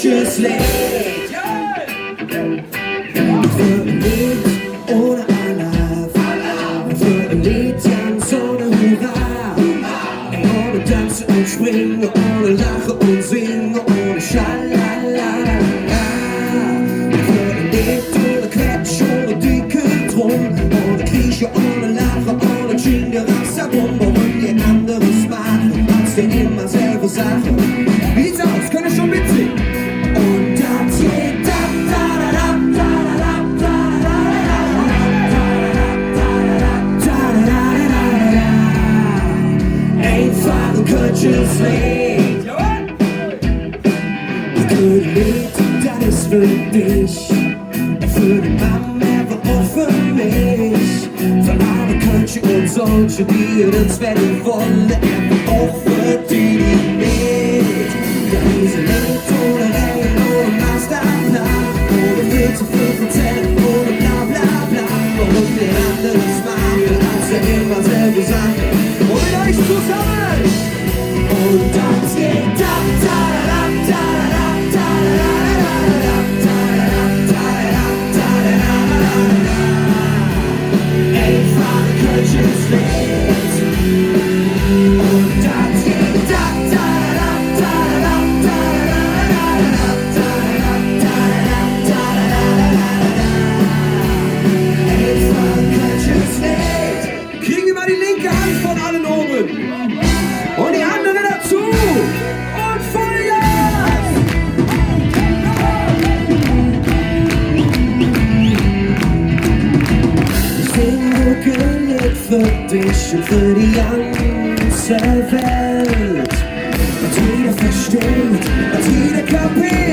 Kutsches Lied. Für ein Lied ohne Alarm, für ein Lied ganz ohne Hurra, ohne Tanzen und Springen, ohne Lachen und Singen, ohne Schalalala. Für ein Lied ohne Quetsch, ohne dicken Drum, ohne Grieche, ohne Lachen, ohne Chingerasabum, und ihr anderes machen, als wir immer selber Sachen. Wie sieht's aus? Könnt ihr schon mitsingen? Und das geht einfach ein kutsches Lied. Ein gutes Lied, das ist für dich, für die Mama, aber auch für mich, für alle Köche und solche, die uns werden wollen, aber auch für die, die nicht. Ja, diese Lied ohne Regeln, ohne Masterplan, ohne 4 zu 5%, ohne bla bla bla, und wir anderes machen, als wir immer selber Sachen. Und mit euch zusammen! Und das geht ab, einfach ein kutsches Lied. Und das geht ab, einfach ein kutsches Lied. Kriegen wir mal die linke Hand von allen oben. Und die andere dazu. Und Vollgas! Ich singe ein Lied für dich und für die ganze Welt. Und jeder versteht, und jeder kapiert.